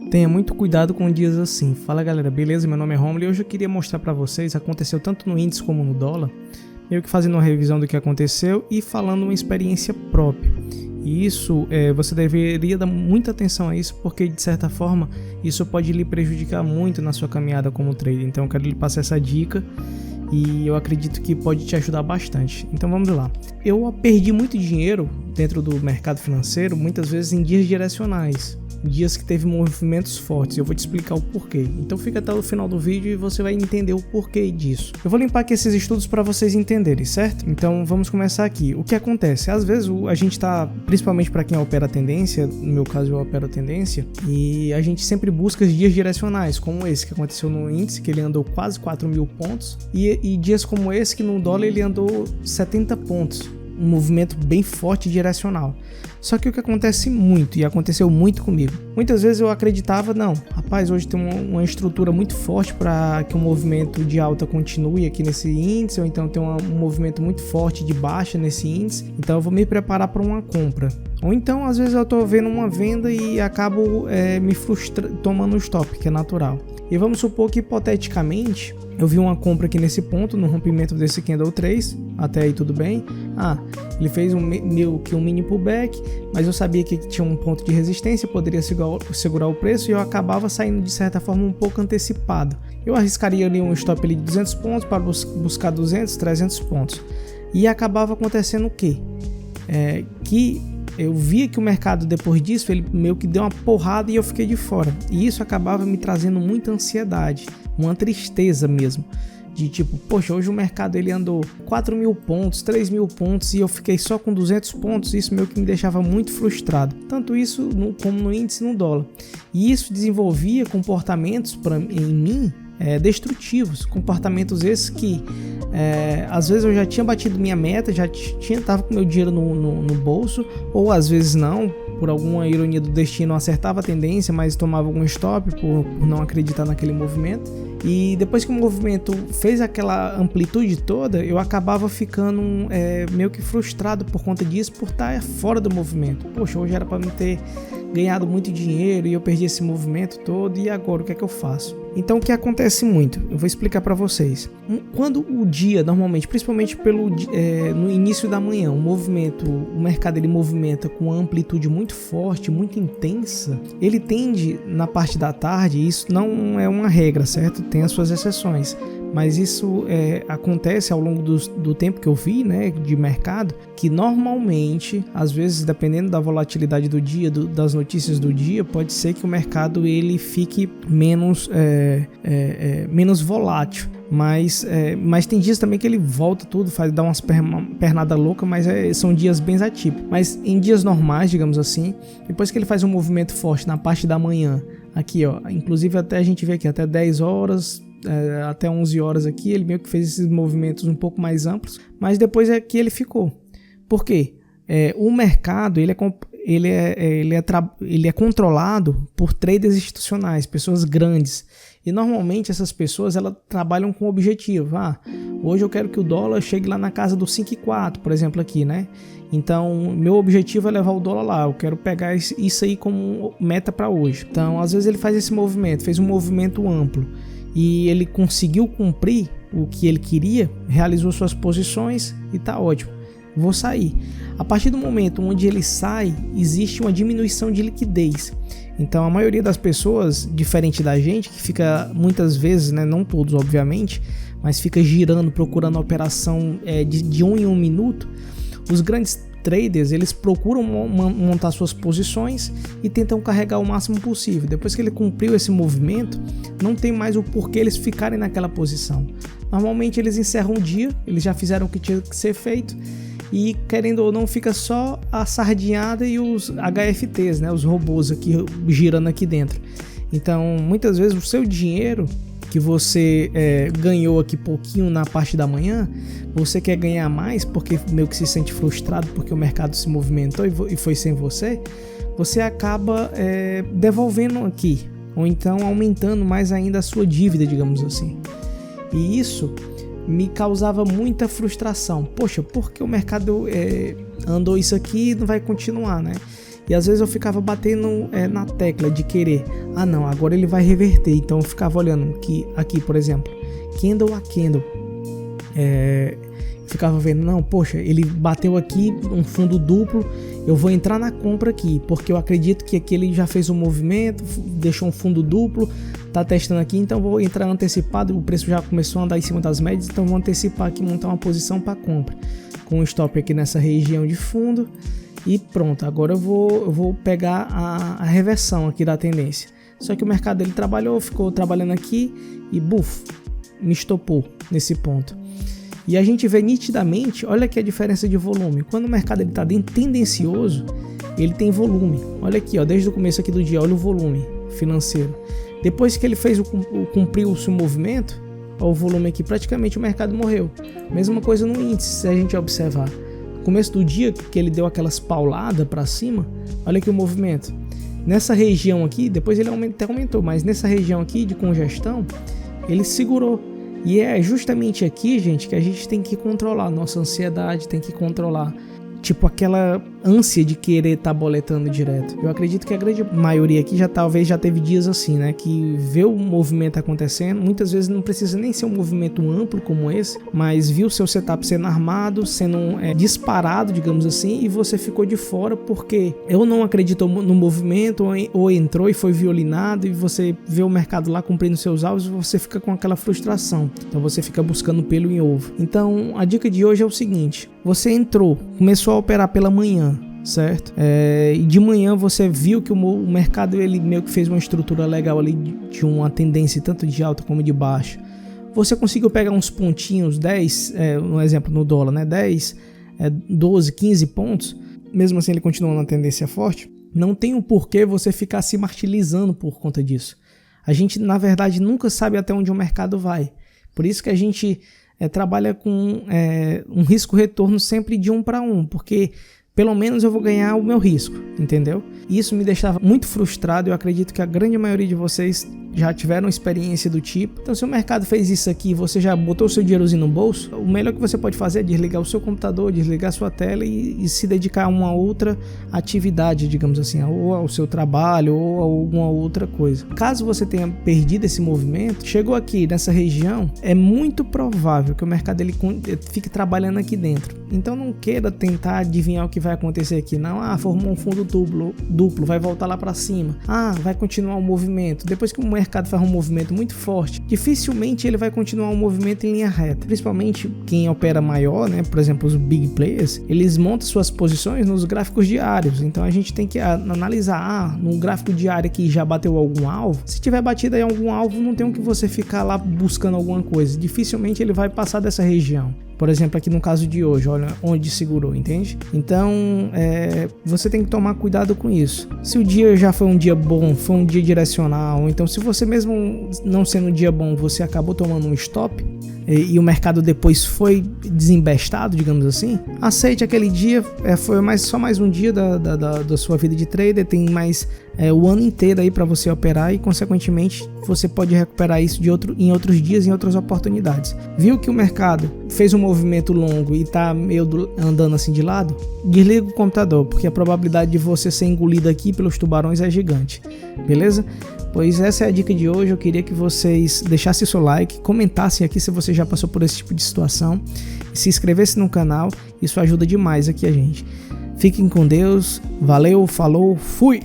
Tenha muito cuidado com dias assim. Fala galera, beleza? Meu nome é Romulo e hoje eu queria mostrar para vocês, aconteceu tanto no índice como no dólar, meio que fazendo uma revisão do que aconteceu e falando uma experiência própria. E isso, você deveria dar muita atenção a isso, porque de certa forma isso pode lhe prejudicar muito na sua caminhada como trader. Então eu quero lhe passar essa dica e eu acredito que pode te ajudar bastante. Então vamos lá. Eu perdi muito dinheiro dentro do mercado financeiro, muitas vezes em dias direcionais, dias que teve movimentos fortes. Eu vou te explicar o porquê. Então fica até o final do vídeo e você vai entender o porquê disso. Eu vou limpar aqui esses estudos para vocês entenderem, certo? Então vamos começar aqui. O que acontece? Às vezes a gente tá, principalmente para quem opera a tendência, no meu caso eu opero a tendência, e a gente sempre busca dias direcionais, como esse que aconteceu no índice, que ele andou quase 4.000 pontos, e dias como esse que no dólar ele andou 70 pontos. Um movimento bem forte e direcional. Só que o que acontece muito, e aconteceu muito comigo, muitas vezes eu acreditava, não, rapaz, hoje tem uma estrutura muito forte para que o movimento de alta continue aqui nesse índice, ou então tem um movimento muito forte de baixa nesse índice, então eu vou me preparar para uma compra. Ou então, às vezes eu estou vendo uma venda e acabo me frustrando, tomando um stop, que é natural. E vamos supor que, hipoteticamente, eu vi uma compra aqui nesse ponto, no rompimento desse candle 3, até aí tudo bem. Ele fez um mini pullback, mas eu sabia que tinha um ponto de resistência, poderia segurar o preço e eu acabava saindo de certa forma um pouco antecipado. Eu arriscaria ali um stop ali de 200 pontos para buscar 200, 300 pontos. E acabava acontecendo o quê? Que eu via que o mercado depois disso, ele meio que deu uma porrada e eu fiquei de fora. E isso acabava me trazendo muita ansiedade, uma tristeza mesmo. De tipo, poxa, hoje o mercado ele andou 4.000 pontos, 3.000 pontos e eu fiquei só com 200 pontos. Isso meio que me deixava muito frustrado. Tanto isso como no índice no dólar. E isso desenvolvia comportamentos em mim destrutivos. Comportamentos esses que às vezes eu já tinha batido minha meta, tava com meu dinheiro no bolso, ou às vezes não, por alguma ironia do destino, eu acertava a tendência, mas tomava algum stop por não acreditar naquele movimento. E depois que o movimento fez aquela amplitude toda, eu acabava ficando meio que frustrado por conta disso, por estar fora do movimento. Poxa, hoje era para me ter ganhado muito dinheiro e eu perdi esse movimento todo, e agora o que é que eu faço? Então o que acontece muito? Eu vou explicar para vocês. Quando o dia, normalmente, principalmente no início da manhã, o mercado ele movimenta com uma amplitude muito forte, muito intensa, ele tende na parte da tarde, isso não é uma regra, certo? Tem as suas exceções, mas isso acontece ao longo do tempo que eu vi, né, de mercado, que normalmente, às vezes, dependendo da volatilidade do dia, das notícias do dia, pode ser que o mercado ele fique menos volátil. Mas tem dias também que ele volta tudo, dá umas pernada louca, mas são dias bem atípicos. Mas em dias normais, digamos assim, depois que ele faz um movimento forte na parte da manhã, aqui ó, inclusive até a gente vê aqui até 10 horas, até 11 horas aqui, ele meio que fez esses movimentos um pouco mais amplos, mas depois é que ele ficou. Por quê? O mercado ele é controlado por traders institucionais, pessoas grandes. E normalmente essas pessoas elas trabalham com objetivo. Hoje eu quero que o dólar chegue lá na casa do 5,4, por exemplo, aqui, né? Então, meu objetivo é levar o dólar lá. Eu quero pegar isso aí como meta para hoje. Então, às vezes ele faz esse movimento, fez um movimento amplo e ele conseguiu cumprir o que ele queria, realizou suas posições e tá ótimo. Vou sair. A partir do momento onde ele sai, existe uma diminuição de liquidez. Então a maioria das pessoas, diferente da gente, que fica muitas vezes, né, não todos obviamente, mas fica girando, procurando a operação de 1 em 1 minuto, os grandes traders, eles procuram montar suas posições e tentam carregar o máximo possível. Depois que ele cumpriu esse movimento, não tem mais o porquê eles ficarem naquela posição. Normalmente eles encerram o dia, eles já fizeram o que tinha que ser feito, e querendo ou não fica só a sardinhada e os HFTs, né, os robôs aqui girando aqui dentro. Então muitas vezes o seu dinheiro que você ganhou aqui pouquinho na parte da manhã, você quer ganhar mais porque meio que se sente frustrado porque o mercado se movimentou e foi sem você, você acaba devolvendo aqui, ou então aumentando mais ainda a sua dívida, digamos assim. E isso me causava muita frustração. Poxa, porque o mercado andou isso aqui e não vai continuar, né? E às vezes eu ficava batendo na tecla de querer, não, agora ele vai reverter. Então eu ficava olhando aqui, por exemplo, candle a candle, ficava vendo, não, poxa, ele bateu aqui um fundo duplo, eu vou entrar na compra aqui, porque eu acredito que aqui ele já fez um movimento, deixou um fundo duplo, tá testando aqui, então vou entrar antecipado, o preço já começou a andar em cima das médias, então vou antecipar aqui, montar uma posição para compra, com um stop aqui nessa região de fundo, e pronto, agora eu vou pegar a reversão aqui da tendência. Só que o mercado ele ficou trabalhando aqui e me estopou nesse ponto. E a gente vê nitidamente, olha aqui a diferença de volume. Quando o mercado está tendencioso, ele tem volume. Olha aqui, desde o começo aqui do dia, olha o volume financeiro. Depois que ele cumpriu o seu movimento, o volume aqui, praticamente o mercado morreu. Mesma coisa no índice, se a gente observar. No começo do dia, que ele deu aquelas pauladas para cima, olha aqui o movimento. Nessa região aqui, depois ele até aumentou, mas nessa região aqui de congestão, ele segurou. E é justamente aqui, gente, que a gente tem que controlar nossa ansiedade, tem que controlar, tipo, aquela ânsia de querer estar boletando direto. Eu acredito que a grande maioria aqui talvez já teve dias assim, né, que vê o movimento acontecendo, muitas vezes não precisa nem ser um movimento amplo como esse, mas viu o seu setup sendo armado, sendo disparado, digamos assim, e você ficou de fora porque eu não acreditou no movimento, ou entrou e foi violinado, e você vê o mercado lá cumprindo seus alvos, e você fica com aquela frustração, então você fica buscando pelo em ovo. Então a dica de hoje é o seguinte: você entrou, começou a operar pela manhã, certo? E de manhã você viu que o mercado ele meio que fez uma estrutura legal ali de uma tendência tanto de alta como de baixa. Você conseguiu pegar uns pontinhos, 10, um exemplo no dólar, né? 10, 12, 15 pontos, mesmo assim ele continua na tendência forte. Não tem um porquê você ficar se martirizando por conta disso. A gente, na verdade, nunca sabe até onde o mercado vai. Por isso que a gente trabalha com um risco-retorno sempre de 1 para 1, porque pelo menos eu vou ganhar o meu risco, entendeu? Isso me deixava muito frustrado. Eu acredito que a grande maioria de vocês já tiveram experiência do tipo. Então, se o mercado fez isso aqui, você já botou o seu dinheirozinho no bolso, o melhor que você pode fazer é desligar o seu computador, desligar a sua tela e se dedicar a uma outra atividade, digamos assim, ou ao seu trabalho ou a alguma outra coisa. Caso você tenha perdido esse movimento, chegou aqui nessa região, é muito provável que o mercado ele fique trabalhando aqui dentro. Então não queira tentar adivinhar o que vai acontecer aqui, não. Formou um fundo duplo, vai voltar lá para cima. Vai continuar o movimento. Depois que o mercado faz um movimento muito forte, dificilmente ele vai continuar um movimento em linha reta. Principalmente quem opera maior, né? Por exemplo, os big players, eles montam suas posições nos gráficos diários. Então a gente tem que analisar, no gráfico diário que já bateu algum alvo. Se tiver batido em algum alvo, não tem o que você ficar lá buscando alguma coisa. Dificilmente ele vai passar dessa região. Por exemplo, aqui no caso de hoje, olha onde segurou, entende? Então, você tem que tomar cuidado com isso. Se o dia já foi um dia bom, foi um dia direcional, então se você mesmo não sendo um dia bom, você acabou tomando um stop, e o mercado depois foi desembestado, digamos assim, aceite aquele dia, foi só mais um dia da sua vida de trader, tem mais o ano inteiro aí para você operar e, consequentemente, você pode recuperar isso em outros dias, em outras oportunidades. Viu que o mercado fez um movimento longo e tá meio andando assim de lado? Desliga o computador, porque a probabilidade de você ser engolido aqui pelos tubarões é gigante, beleza? Pois essa é a dica de hoje. Eu queria que vocês deixassem seu like, comentassem aqui se você já passou por esse tipo de situação, se inscrevesse no canal, isso ajuda demais aqui a gente. Fiquem com Deus, valeu, falou, fui!